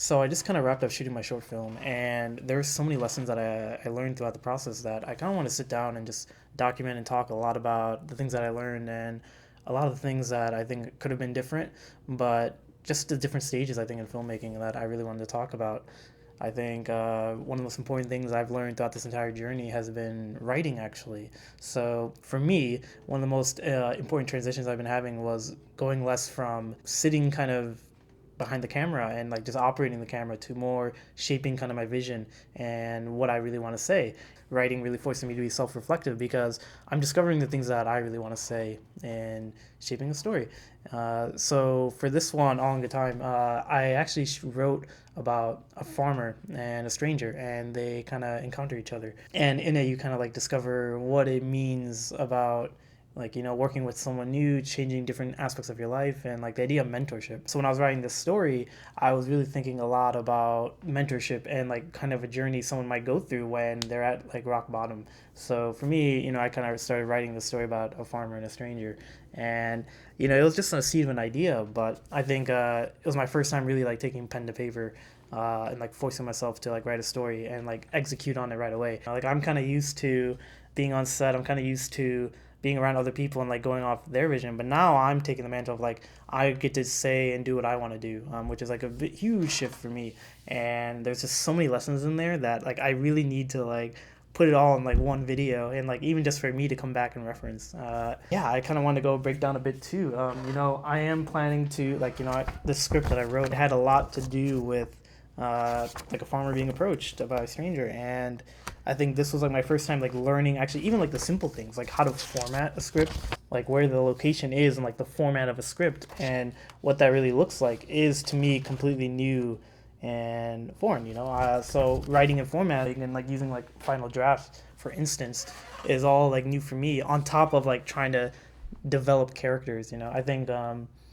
So I just kind of wrapped up shooting my short film, and there's so many lessons that I learned throughout the process that I kind of want to sit down and just document and talk a lot about the things that I learned and a lot of the things that I think could have been different, but just the different stages I think in filmmaking that I really wanted to talk about. I think one of the most important things I've learned throughout this entire journey has been writing, actually. So for me, one of the most important transitions I've been having was going less from sitting kind of behind the camera and like just operating the camera to more shaping kind of my vision and what I really want to say. Writing really forcing me to be self-reflective because I'm discovering the things that I really want to say and shaping a story. So for this one, All in Good Time, I actually wrote about a farmer and a stranger, and they kind of encounter each other. And in it, you kind of like discover what it means about working with someone new, changing different aspects of your life, and like the idea of mentorship. So when I was writing this story, I was really thinking a lot about mentorship and like kind of a journey someone might go through when they're at like rock bottom. So for me, I kind of started writing this story about a farmer and a stranger, and it was just a seed of an idea, but I think it was my first time really like taking pen to paper and like forcing myself to like write a story and like execute on it right away. Like I'm kind of used to being on set. I'm kind of used to being around other people and like going off their vision. But now I'm taking the mantle of like I get to say and do what I want to do, which is like a huge shift for me. And there's just so many lessons in there that like I really need to like put it all in like one video and like even just for me to come back and reference. Yeah, I kind of want to go break down a bit too. I am planning to like the script that I wrote had a lot to do with like a farmer being approached by a stranger, and I think this was like my first time like learning actually even like the simple things like how to format a script, like where the location is and like the format of a script and what that really looks like is to me completely new and foreign. So writing and formatting and like using like final drafts for instance is all like new for me on top of like trying to develop characters. I think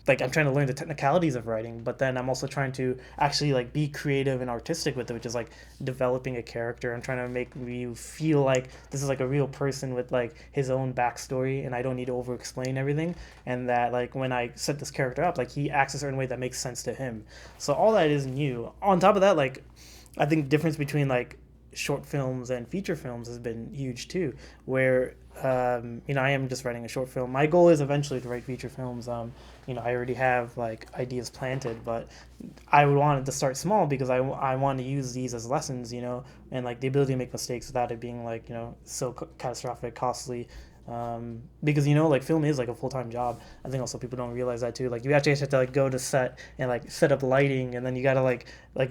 like I'm trying to learn the technicalities of writing, but then I'm also trying to actually like be creative and artistic with it, which is like developing a character. I'm trying to make you feel like this is like a real person with like his own backstory, and I don't need to over explain everything. And that like when I set this character up, like he acts a certain way that makes sense to him. So all that is new. On top of that, like I think the difference between like short films and feature films has been huge too, where I am just writing a short film. My goal is eventually to write feature films. I already have like ideas planted, but I would want it to start small because I want to use these as lessons, and like the ability to make mistakes without it being like, so catastrophic, costly. Because like film is like a full-time job. I think also people don't realize that too. Like you actually have to like go to set and like set up lighting, and then you gotta like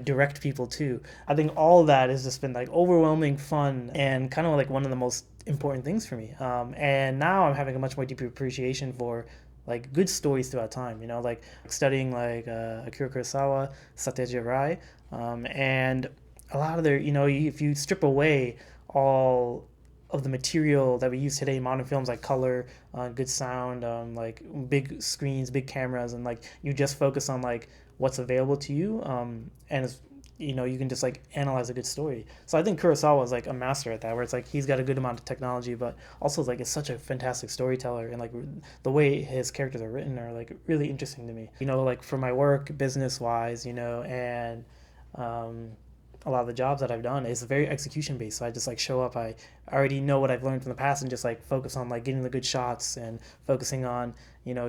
direct people too. I think all of that has just been like overwhelming fun and kind of like one of the most important things for me. And now I'm having a much more deeper appreciation for like good stories throughout time. Like studying like Akira Kurosawa, Satyajit Ray, and a lot of their, if you strip away all of the material that we use today in modern films, like color, good sound, like big screens, big cameras, and like you just focus on like what's available to you, and it's, you can just like analyze a good story. So I think Kurosawa is like a master at that, where it's like he's got a good amount of technology, but also like it's such a fantastic storyteller, and like the way his characters are written are like really interesting to me. Like for my work, business wise, and a lot of the jobs that I've done is very execution based. So I just like show up. I already know what I've learned from the past and just like focus on like getting the good shots and focusing on,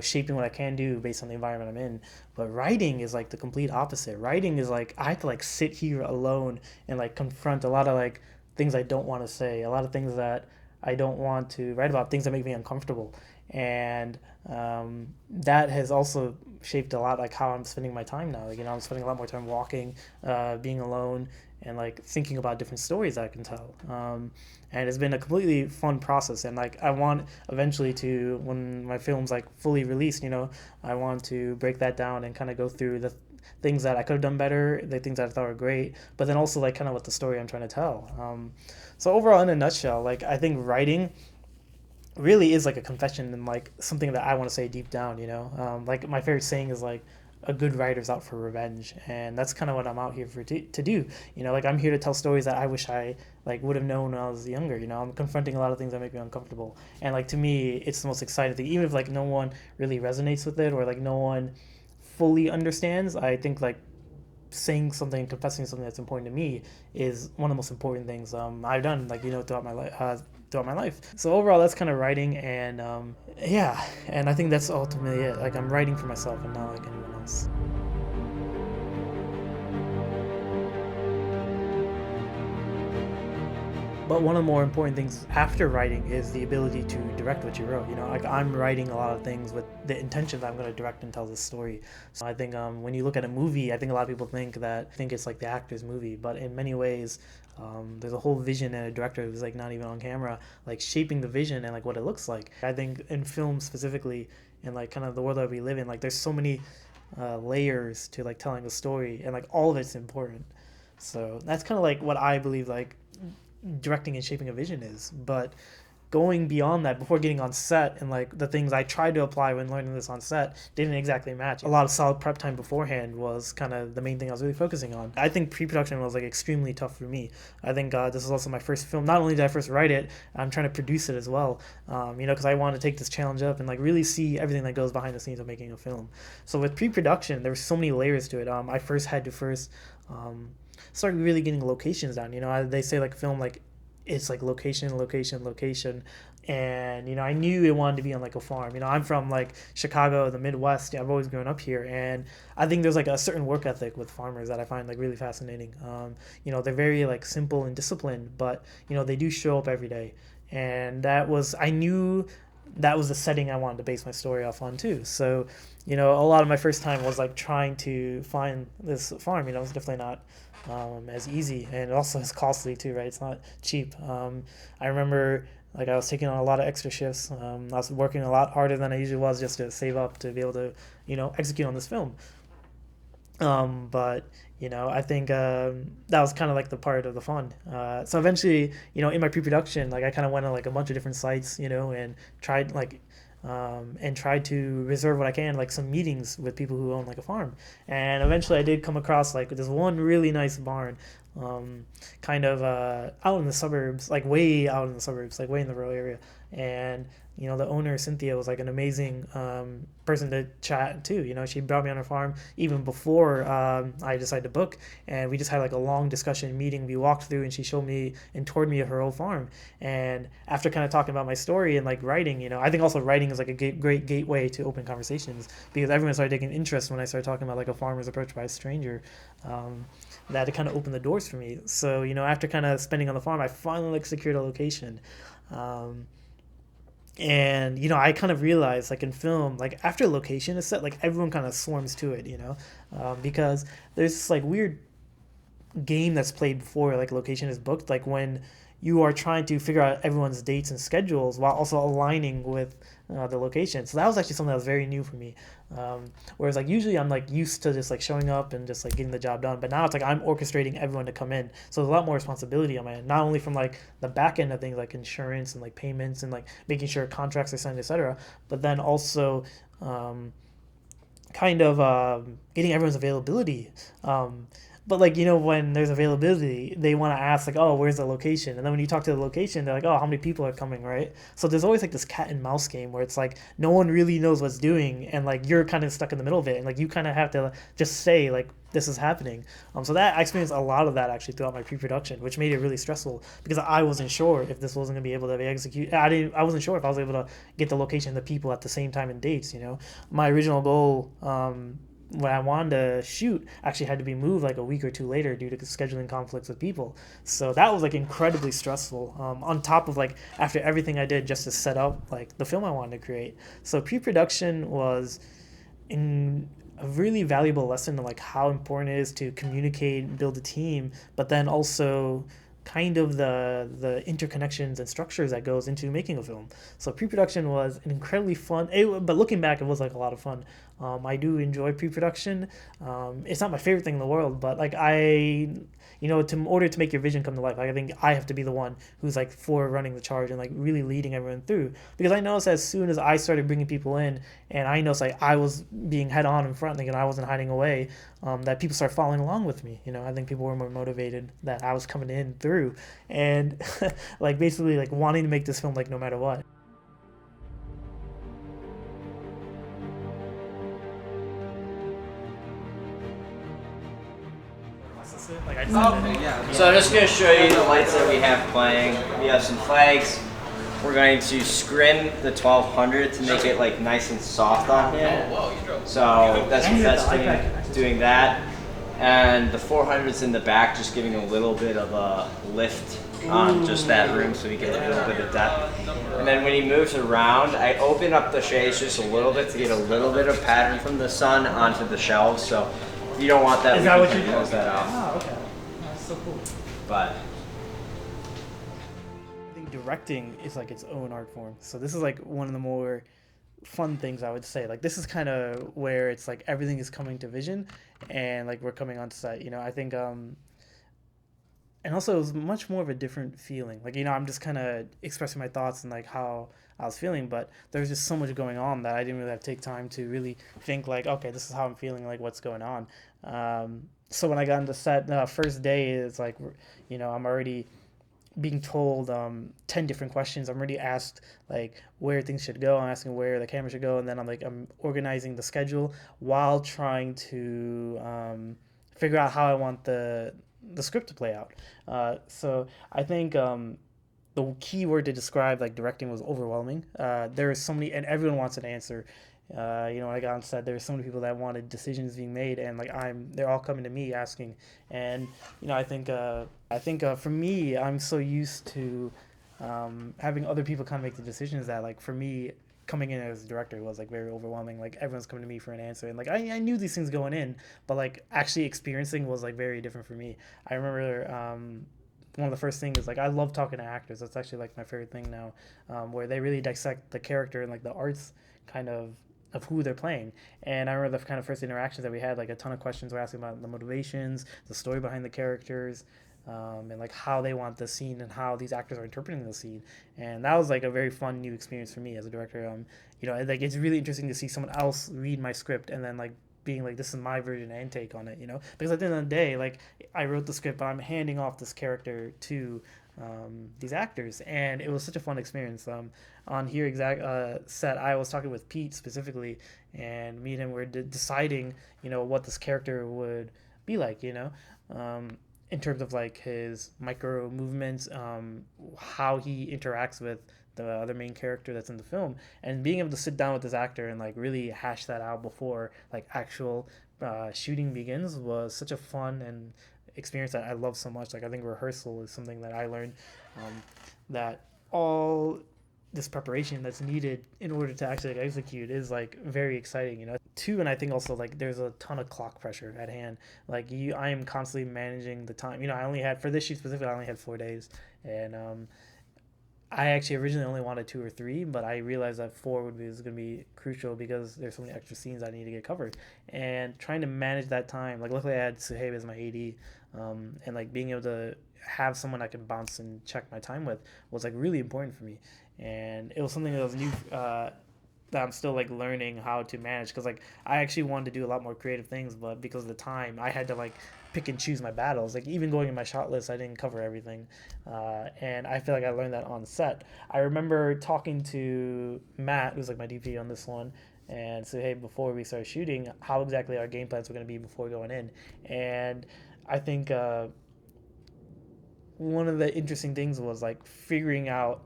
shaping what I can do based on the environment I'm in. But writing is like the complete opposite. Writing is like I have to like sit here alone and like confront a lot of like things I don't want to say, a lot of things that I don't want to write about, things that make me uncomfortable. And that has also shaped a lot like how I'm spending my time now. Like, I'm spending a lot more time walking, being alone, and like thinking about different stories I can tell. And it's been a completely fun process. And like I want eventually to, when my film's like fully released, I want to break that down and kind of go through the things that I could have done better, the things that I thought were great, but then also like kind of what the story I'm trying to tell. So overall, in a nutshell, like I think writing really is like a confession and like something that I want to say deep down. Like my favorite saying is like a good writer's out for revenge, and that's kind of what I'm out here for to do. Like I'm here to tell stories that I wish I like would have known when I was younger. I'm confronting a lot of things that make me uncomfortable, and like to me, it's the most exciting thing. Even if like no one really resonates with it or like no one fully understands, I think like saying something, confessing something that's important to me is one of the most important things I've done, like, throughout my life. Throughout my life. So overall, that's kind of writing, and yeah, and I think that's ultimately it. Like, I'm writing for myself and not like anyone else. But one of the more important things after writing is the ability to direct what you wrote. Like, I'm writing a lot of things with the intention that I'm going to direct and tell this story. So I think when you look at a movie, I think a lot of people think it's like the actor's movie, but in many ways, there's a whole vision and a director who's like not even on camera, like shaping the vision and like what it looks like. I think in film specifically, and like kind of the world that we live in, like there's so many layers to like telling a story, and like all of it's important. So that's kind of like what I believe, like directing and shaping a vision is. But going beyond that, before getting on set, and like the things I tried to apply when learning this on set didn't exactly match. A lot of solid prep time beforehand was kind of the main thing I was really focusing on. I think pre-production was like extremely tough for me. I think this is also my first film. Not only did I first write it, I'm trying to produce it as well, because I wanted to take this challenge up and like really see everything that goes behind the scenes of making a film. So with pre-production, there were so many layers to it. I first had to start really getting locations down. They say like film, like it's like location, location, location. And I knew it wanted to be on like a farm. I'm from like Chicago, the Midwest. I've always grown up here, and I think there's like a certain work ethic with farmers that I find like really fascinating. They're very like simple and disciplined, but they do show up every day. And I knew that was the setting I wanted to base my story off on too. So a lot of my first time was like trying to find this farm. It was definitely not as easy, and also it's costly too, right? It's not cheap. I remember like I was taking on a lot of extra shifts. I was working a lot harder than I usually was just to save up to be able to execute on this film. But I think that was kind of like the part of the fun. So eventually, in my pre-production, like I kind of went on like a bunch of different sites, and tried to reserve what I can, like some meetings with people who own like a farm. And eventually I did come across like this one really nice barn, kind of out in the suburbs, like way out in the suburbs, like way in the rural area. And the owner, Cynthia, was like an amazing person to chat to. She brought me on her farm even before I decided to book, and we just had like a long discussion meeting. We walked through, and she showed me and toured me her old farm. And after kind of talking about my story and like writing, I think also writing is like a great gateway to open conversations, because everyone started taking interest when I started talking about like a farmer's approach by a stranger. That it kind of opened the doors for me. So after kind of spending on the farm, I finally like secured a location. And I kind of realized, like in film, like after a location is set, like everyone kind of swarms to it, because there's this like weird game that's played before like location is booked, like when you are trying to figure out everyone's dates and schedules while also aligning with the location. So that was actually something that was very new for me. Whereas like usually I'm like used to just like showing up and just like getting the job done, but now it's like I'm orchestrating everyone to come in. So there's a lot more responsibility on my end, not only from like the back end of things like insurance and like payments and like making sure contracts are signed, etc., but then also getting everyone's availability. But like when there's availability, they want to ask like, oh, where's the location? And then when you talk to the location, they're like, oh, how many people are coming, right? So there's always like this cat and mouse game where it's like no one really knows what's doing, and like you're kind of stuck in the middle of it, and like you kind of have to just say like this is happening. So that I experienced a lot of that actually throughout my pre-production, which made it really stressful because I wasn't sure if this wasn't gonna be able to be executed. I wasn't sure if I was able to get the location and the people at the same time and dates. My original goal, when I wanted to shoot, actually had to be moved like a week or two later due to scheduling conflicts with people. So that was like incredibly stressful. On top of like after everything I did just to set up like the film I wanted to create. So pre-production was a really valuable lesson to like how important it is to communicate and build a team, but then also kind of the interconnections and structures that goes into making a film. So pre-production was an incredibly fun, but looking back, it was like a lot of fun. I do enjoy pre-production. It's not my favorite thing in the world, but like in order to make your vision come to life, like, I think I have to be the one who's like for running the charge and like really leading everyone through. Because I noticed as soon as I started bringing people in, and I noticed like I was being head on in front, like, and I wasn't hiding away, that people started following along with me. I think people were more motivated that I was coming in through, and like basically like wanting to make this film like no matter what. So I'm just going to show you the lights that we have playing. We have some flags. We're going to scrim the 1200 to make it like nice and soft on him. So that's doing that. And the 400's in the back, just giving a little bit of a lift on just that room so we get a little bit of depth. And then when he moves around, I open up the shades just a little bit to get a little bit of pattern from the sun onto the shelves. So if you don't want that, we can close that out. Oh, okay. That's so cool. But I think directing is like its own art form. So this is like one of the more fun things I would say. Like this is kind of where it's like everything is coming to vision, and like we're coming on set. I think and also it was much more of a different feeling. Like I'm just kind of expressing my thoughts and like how I was feeling, but there's just so much going on that I didn't really have to take time to really think like, okay, this is how I'm feeling, like what's going on. So when I got into set, first day, it's like I'm already being told 10 different questions. I'm already asked like where things should go. I'm asking where the camera should go, and then I'm organizing the schedule while trying to figure out how I want the script to play out. So I think the key word to describe like directing was overwhelming. There are so many, and everyone wants an answer. When I got on set, there were so many people that wanted decisions being made, and like they're all coming to me asking. And I think for me, I'm so used to having other people kind of make the decisions that like for me, coming in as a director was like very overwhelming. Like everyone's coming to me for an answer, and like I knew these things going in, but like actually experiencing was like very different for me. I remember one of the first things is like I love talking to actors. That's actually like my favorite thing now, where they really dissect the character and like the arts kind of who they're playing. And I remember the kind of first interactions that we had, like a ton of questions were asking about the motivations, the story behind the characters, and like how they want the scene and how these actors are interpreting the scene. And that was like a very fun new experience for me as a director. Like it's really interesting to see someone else read my script and then like being like, this is my version and take on it, because at the end of the day, like I wrote the script, but I'm handing off this character to these actors, and it was such a fun experience. On here set, I was talking with Pete specifically, and me and him were deciding, what this character would be like, in terms of like his micro movements, how he interacts with the other main character that's in the film, and being able to sit down with this actor and like really hash that out before like actual shooting begins was such a fun and experience that I love so much. Like I think rehearsal is something that I learned, that all this preparation that's needed in order to actually execute is like very exciting, too. And I think also like there's a ton of clock pressure at hand. Like I am constantly managing the time. I only had, for this shoot specifically, I only had 4 days, and I actually originally only wanted 2 or 3, but I realized that 4 was going to be crucial because there's so many extra scenes I need to get covered. And trying to manage that time, like luckily I had Suhaib as my AD, and like being able to have someone I can bounce and check my time with was like really important for me. And it was something that was new, that I'm still like learning how to manage, because like I actually wanted to do a lot more creative things, but because of the time I had to like pick and choose my battles. Like even going in my shot list, I didn't cover everything, and I feel like I learned that on set. I remember talking to Matt, who's like my DP on this one, and said, hey, before we started shooting, how exactly our game plans were going to be before going in. And I think one of the interesting things was like figuring out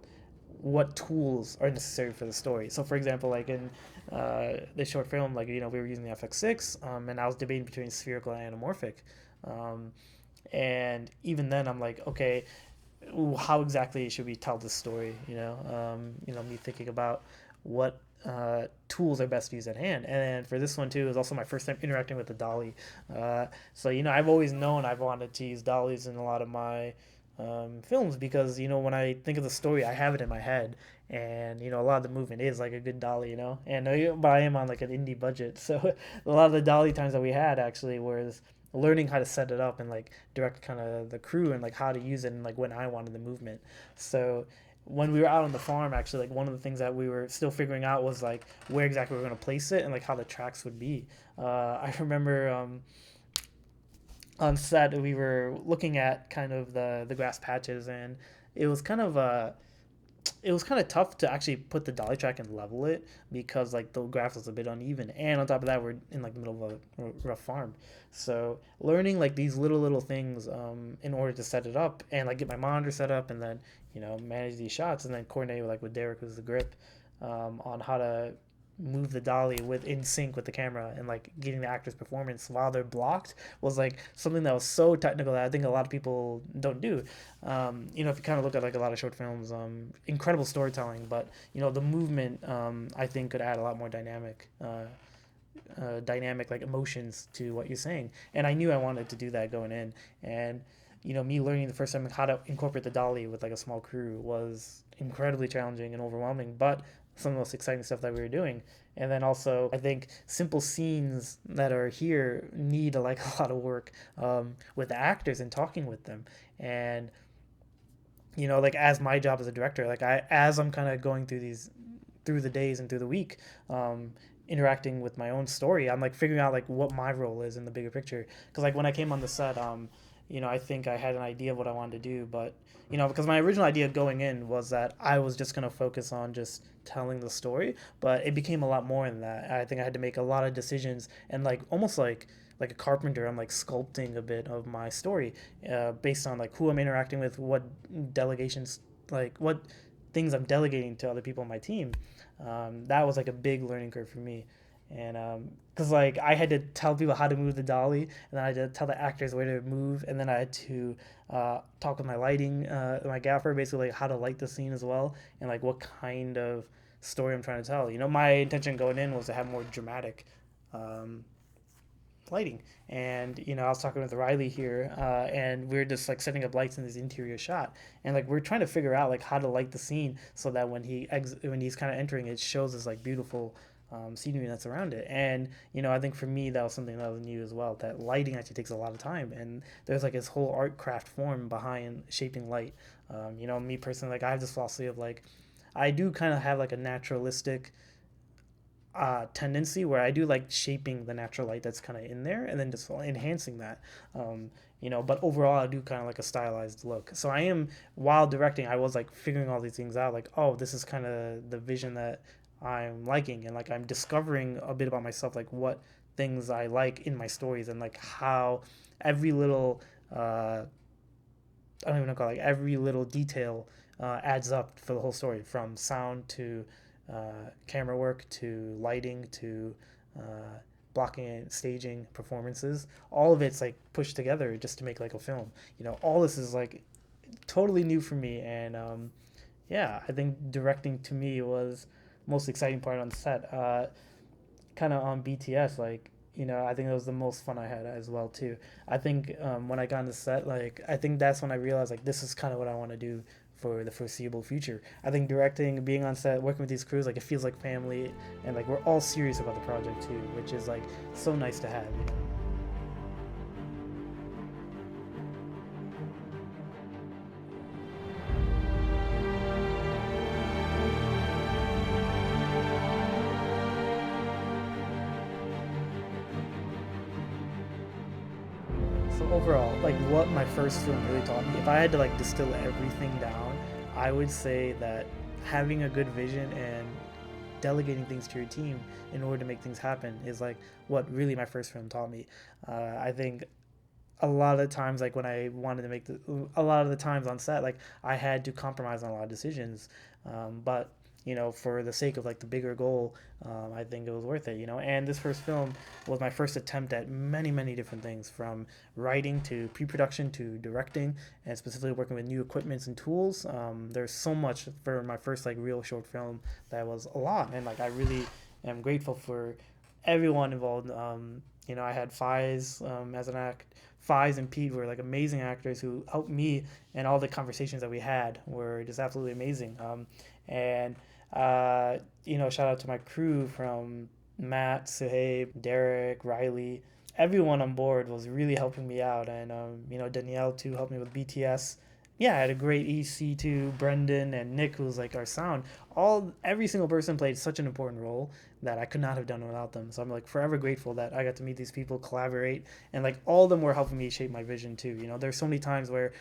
what tools are necessary for the story. So for example, like in this short film, like we were using the FX6, and I was debating between spherical and anamorphic, and even then I'm like, okay, how exactly should we tell this story? Me thinking about what tools are best used at hand. And for this one too, it was also my first time interacting with the dolly. So I've always known I've wanted to use dollies in a lot of my films, because when I think of the story, I have it in my head, and a lot of the movement is like a good dolly, and but I am on like an indie budget, so a lot of the dolly times that we had actually was learning how to set it up and like direct kind of the crew and like how to use it and like when I wanted the movement. So when we were out on the farm, actually, like one of the things that we were still figuring out was like where exactly we were going to place it and like how the tracks would be. I remember on set we were looking at kind of the grass patches, and it was kind of it was kind of tough to actually put the dolly track and level it because like the graph was a bit uneven, and on top of that we're in like the middle of a rough farm. So learning like these little things in order to set it up and like get my monitor set up, and then manage these shots, and then coordinate like with Derek, who's the grip, on how to move the dolly with in sync with the camera, and like getting the actor's performance while they're blocked was like something that was so technical that I think a lot of people don't do. If you kind of look at like a lot of short films, incredible storytelling, but the movement, I think could add a lot more dynamic like emotions to what you're saying, and I knew I wanted to do that going in. And me learning the first time how to incorporate the dolly with like a small crew was incredibly challenging and overwhelming, but some of the most exciting stuff that we were doing. And then also, I think simple scenes that are here need like a lot of work, with the actors and talking with them. And like as my job as a director, like as I'm kind of going through the days and through the week, interacting with my own story, I'm like figuring out like what my role is in the bigger picture. Because like when I came on the set, I think I had an idea of what I wanted to do, but because my original idea going in was that I was just gonna focus on just telling the story, but it became a lot more than that. I think I had to make a lot of decisions, and like almost like a carpenter, I'm like sculpting a bit of my story, based on like who I'm interacting with, what delegations, like what things I'm delegating to other people on my team. That was like a big learning curve for me. And because like I had to tell people how to move the dolly, and then I had to tell the actors where to move, and then I had to talk with my lighting, my gaffer, basically like how to light the scene as well, and like what kind of story I'm trying to tell. My intention going in was to have more dramatic um, lighting. And I was talking with Riley here, and we are just like setting up lights in this interior shot, and like we're trying to figure out like how to light the scene so that when he's kind of entering, it shows this like beautiful scenery that's around it. And I think for me that was something that was new as well, that lighting actually takes a lot of time, and there's like this whole art craft form behind shaping light. Me personally, like I have this philosophy of like I do kind of have like a naturalistic tendency where I do like shaping the natural light that's kind of in there, and then just enhancing that. But overall, I do kind of like a stylized look. So I am, while directing, I was like figuring all these things out. Like, oh, this is kind of the vision that I'm liking, and like I'm discovering a bit about myself, like what things I like in my stories, and like how every little I don't even know, like every little detail adds up for the whole story, from sound to camera work to lighting to blocking and staging, performances. All of it's like pushed together just to make like a film. All this is like totally new for me, and yeah, I think directing to me was most exciting part on set. Kind of on BTS, like I think that was the most fun I had as well too. I think when I got on the set, like I think that's when I realized like this is kind of what I want to do for the foreseeable future. I think directing, being on set, working with these crews, like it feels like family, and like we're all serious about the project too, which is like so nice to have. So overall, like what my first film really taught me, if I had to like distill everything down, I would say that having a good vision and delegating things to your team in order to make things happen is like what really my first film taught me. I think a lot of the times, like when I wanted to a lot of the times on set, like I had to compromise on a lot of decisions, but for the sake of like the bigger goal, I think it was worth it. And this first film was my first attempt at many different things, from writing to pre-production to directing, and specifically working with new equipments and tools. There's so much for my first like real short film that was a lot, and like I really am grateful for everyone involved. I had Fies as an act. Fies and Pete were like amazing actors who helped me, and all the conversations that we had were just absolutely amazing. And shout out to my crew, from Matt, Suhaib, Derek, Riley. Everyone on board was really helping me out, and Danielle too helped me with BTS. Yeah, I had a great EC too, Brendan and Nick, who's like our sound. Every single person played such an important role that I could not have done without them. So I'm like forever grateful that I got to meet these people, collaborate, and like all of them were helping me shape my vision too. There's so many times where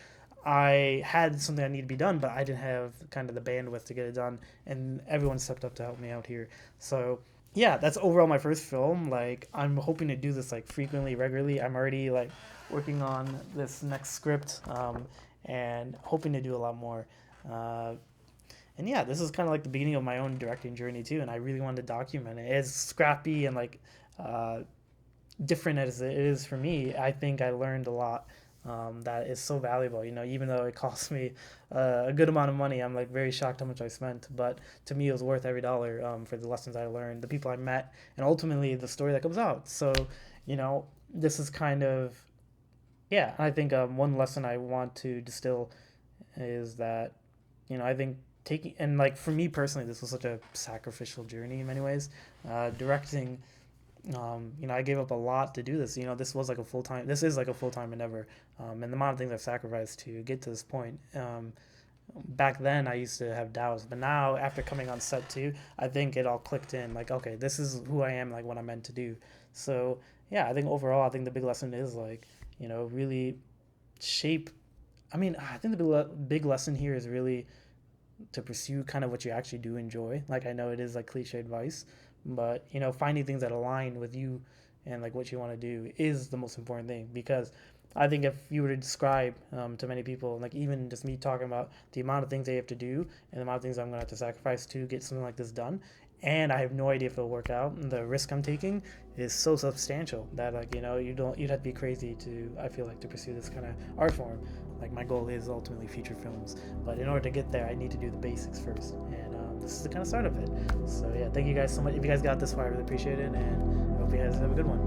I had something that needed to be done, but I didn't have kind of the bandwidth to get it done, and everyone stepped up to help me out here. So yeah, that's overall my first film. Like I'm hoping to do this like frequently, regularly. I'm already like working on this next script, and hoping to do a lot more. Uh, and yeah, this is kind of like the beginning of my own directing journey too, and I really wanted to document it. As scrappy and like uh, different as it is for me, I think I learned a lot that is so valuable. You know, even though it cost me a good amount of money, I'm like very shocked how much I spent. But to me, it was worth every dollar for the lessons I learned, the people I met, and ultimately the story that comes out. So, you know, this is kind of yeah. I think one lesson I want to distill is that I think taking and like for me personally, this was such a sacrificial journey in many ways. Directing I gave up a lot to do this. This was like a full time. This is like a full time endeavor, and the amount of things I've sacrificed to get to this point. Back then, I used to have doubts, but now after coming on set too, I think it all clicked in. Like, okay, this is who I am. Like what I'm meant to do. So yeah, I think overall, I think the big lesson is like really shape. I mean, I think the big lesson here is really to pursue kind of what you actually do enjoy. Like I know it is like cliche advice, but finding things that align with you and like what you want to do is the most important thing. Because I think if you were to describe to many people, like even just me talking about the amount of things they have to do and the amount of things I'm gonna have to sacrifice to get something like this done, and I have no idea if it'll work out, and the risk I'm taking is so substantial that like you'd have to be crazy to, I feel like, to pursue this kind of art form. Like my goal is ultimately feature films, but in order to get there, I need to do the basics first, and this is the kind of start of it. So yeah, thank you guys so much. If you guys got this far, I really appreciate it, and I hope you guys have a good one.